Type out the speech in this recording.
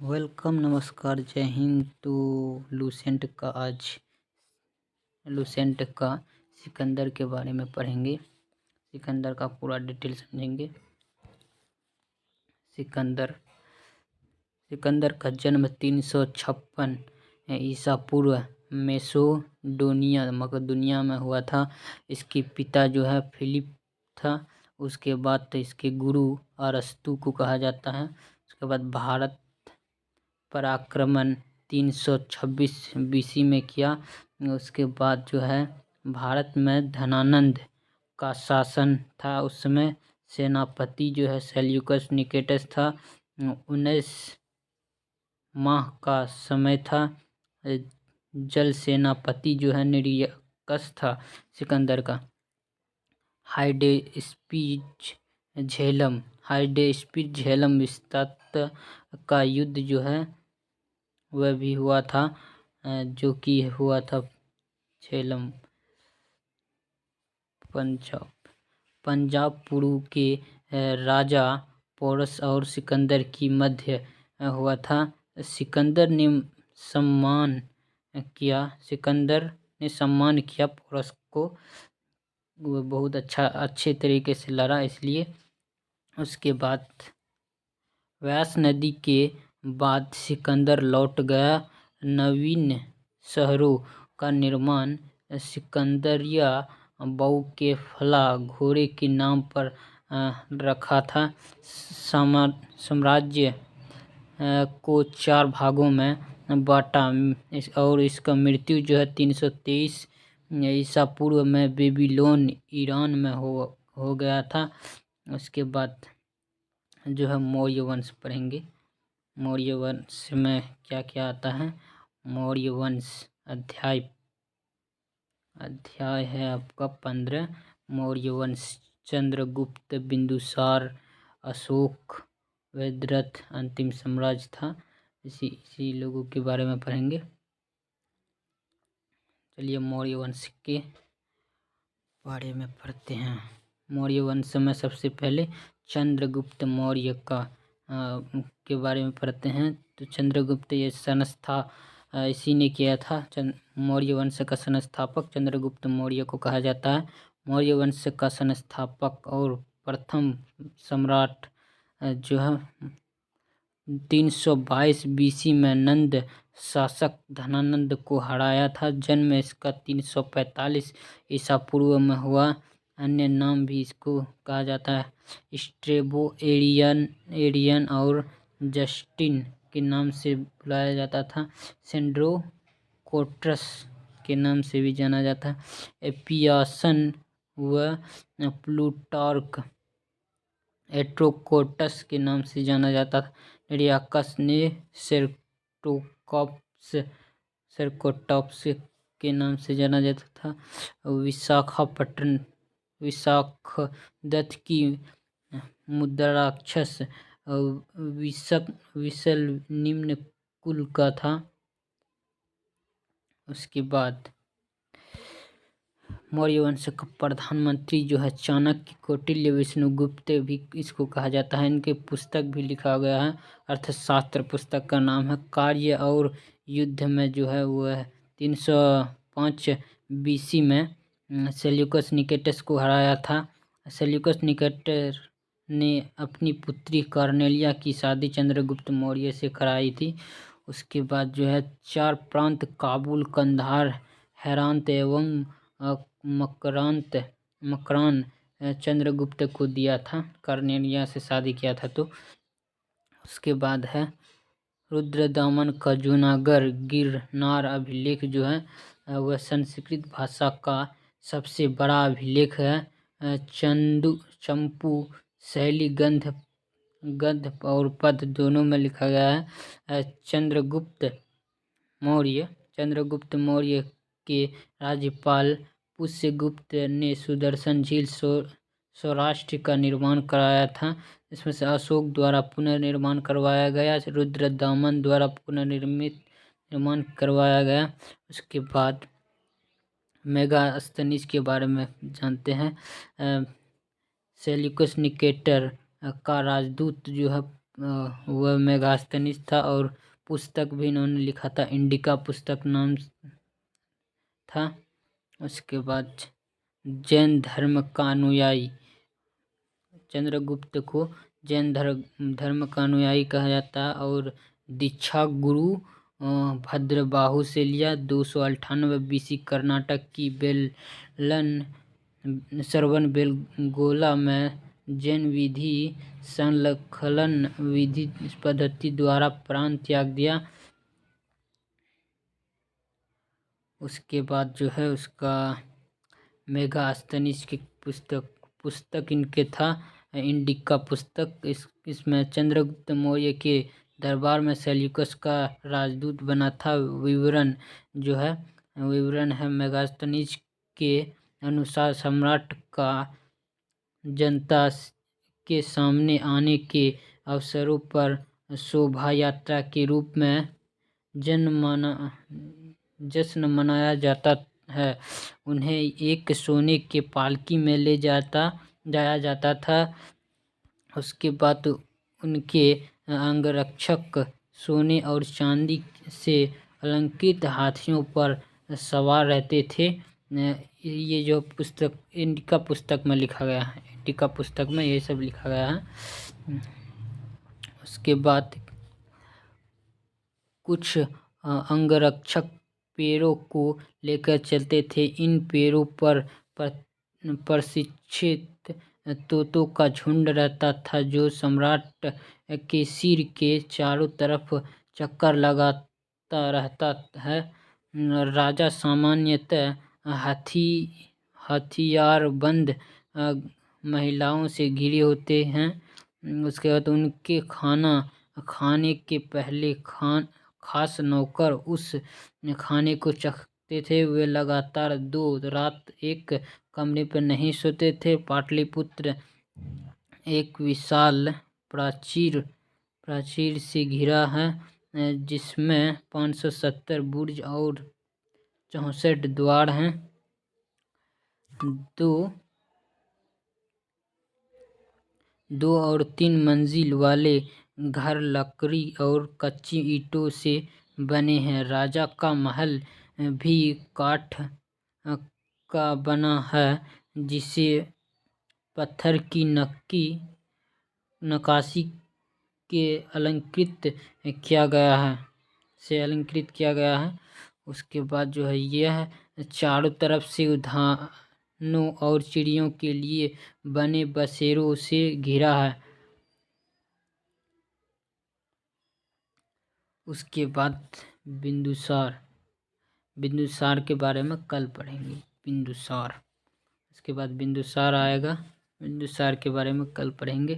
Welcome, नमस्कार, जय हिंद। तो लूसेंट का सिकंदर के बारे में पढ़ेंगे। सिकंदर का पूरा डिटेल समझेंगे। सिकंदर का जन्म 356 ईसा पूर्व मकदूनिया में हुआ था। इसके पिता जो है फिलिप था। उसके बाद तो इसके गुरु अरस्तु को कहा जाता है। उसके बाद भारत पर आक्रमण 326 BC में किया। उसके बाद जो है भारत में धनानंद का शासन था। उस समय सेनापति जो है सेल्यूकस निकेटस था। 19 माह का समय था। जल सेनापति जो है निरियकस था सिकंदर का। हाइडेस्पीज झेलम विस्तात का युद्ध जो है वह भी हुआ था, जो कि हुआ था झेलम पंजाब पुरु के राजा पोरस और सिकंदर की मध्य हुआ था। सिकंदर ने सम्मान किया पोरस को। वो बहुत अच्छे तरीके से लड़ा, इसलिए। उसके बाद व्यास नदी के बाद सिकंदर लौट गया। नवीन शहरों का निर्माण सिकंदरिया बौकेफला घोड़े के नाम पर रखा था। साम्राज्य को 4 भागों में बांटा और इसका मृत्यु जो है 323 ईसा पूर्व में बेबीलोन ईरान में हो गया था। उसके बाद जो है मौर्य वंश पढ़ेंगे। मौर्य वंश में क्या क्या आता है। मौर्य वंश अध्याय है आपका 15। मौर्य वंश चंद्रगुप्त, बिंदुसार, अशोक, वेदरथ अंतिम साम्राज्य था। इसी लोगों के बारे में पढ़ेंगे। चलिए मौर्य वंश के बारे में पढ़ते हैं। मौर्य वंश में सबसे पहले चंद्रगुप्त मौर्य के बारे में पढ़ते हैं। तो चंद्रगुप्त ये इसी ने किया था। मौर्य वंश का संस्थापक चंद्रगुप्त मौर्य को कहा जाता है। मौर्य वंश का संस्थापक और प्रथम सम्राट जो है 322 BC में नंद शासक धनानंद को हराया था। जन्म इसका 345 ईसा पूर्व में हुआ। अन्य नाम भी इसको कहा जाता है स्ट्रेबो, एरियन और जस्टिन के नाम से बुलाया जाता था। सेंड्रोकोट्रस के नाम से भी जाना जाता है। एपियासन व प्लूटार्क एट्रोकोटस के नाम से जाना जाता था। निरियाकस ने सेरकोटॉप्स के नाम से जाना जाता था। विशाखदत्त की मुद्राक्षस विसल निम्न कुल का था। उसके बाद मौर्य वंश का प्रधानमंत्री जो है चाणक्य, कौटिल्य, विष्णुगुप्त भी इसको कहा जाता है। इनके पुस्तक भी लिखा गया है। अर्थशास्त्र पुस्तक का नाम है। कार्य और युद्ध में जो है वह 305 BC में सेल्यूकस निकेटस को हराया था। सेल्यूकस निकेटर ने अपनी पुत्री कार्नेलिया की शादी चंद्रगुप्त मौर्य से कराई थी। उसके बाद जो है 4 प्रांत काबुल, कंधार, हेरात एवं मकरान चंद्रगुप्त को दिया था। कार्नेलिया से शादी किया था। तो उसके बाद है रुद्रदामन का जूनागढ़ गिरनार अभिलेख जो है वह संस्कृत भाषा का सबसे बड़ा अभिलेख है। चंपू शैली गद्य और पद दोनों में लिखा गया है। चंद्रगुप्त मौर्य के राज्यपाल पुष्यगुप्त ने सुदर्शन झील सौराष्ट्र का निर्माण कराया था। इसमें से अशोक द्वारा पुनर्निर्माण करवाया गया, रुद्रदामन द्वारा निर्माण करवाया गया। उसके बाद मेगास्थनीज के बारे में जानते हैं। सेल्यूकस निकेटर का राजदूत जो है वह मेगास्थनीज था। और पुस्तक भी इन्होंने लिखा था, इंडिका पुस्तक नाम था। उसके बाद जैन धर्म का अनुयायी, चंद्रगुप्त को जैन धर्म का अनुयायी कहा जाता है। और दीक्षा गुरु भद्रबाहु से लिया। 298 BC कर्नाटक की श्रवण बेलगोला में जैन विधि संकलन विधि पद्धति द्वारा प्राण त्याग दिया। उसके बाद जो है उसका मेगास्थनीज की पुस्तक इनके था इंडिका पुस्तक। इसमें चंद्रगुप्त मौर्य के दरबार में सेल्यूकस का राजदूत बना था। विवरण है मेगास्थनीज के अनुसार सम्राट का जनता के सामने आने के अवसरों पर शोभा यात्रा के रूप में जश्न मनाया जाता है। उन्हें एक सोने के पालकी में ले जाया जाता था। उसके बाद उनके अंगरक्षक सोने और चांदी से अलंकृत हाथियों पर सवार रहते थे। ये जो पुस्तक इंडिका पुस्तक में लिखा गया है, इंडिका पुस्तक में ये सब लिखा गया है। उसके बाद कुछ अंगरक्षक पैरों को लेकर चलते थे। इन पैरों पर प्रशिक्षित तोतों का झुंड रहता था जो सम्राट के सिर के चारों तरफ चक्कर लगाता रहता है। राजा सामान्यतः हथियारबंद महिलाओं से घिरे होते हैं। उसके बाद उनके खाने के पहले खास नौकर उस खाने को चखते थे। वे लगातार 2 रात एक कमरे पर नहीं सोते थे। पाटलिपुत्र एक विशाल प्राचीर से घिरा है जिसमें 570 बुर्ज और 64 द्वार हैं। 2 और 3 मंजिल वाले घर लकड़ी और कच्ची ईंटों से बने हैं। राजा का महल भी काठ का बना है जिसे पत्थर की नक्काशी के अलंकृत किया गया है। उसके बाद जो है यह चारों तरफ से उद्यानों और चिड़ियों के लिए बने बसेरों से घिरा है। उसके बाद बिंदुसार के बारे में कल पढ़ेंगे। उसके बाद बिंदुसार आएगा, बिंदुसार के बारे में कल पढ़ेंगे।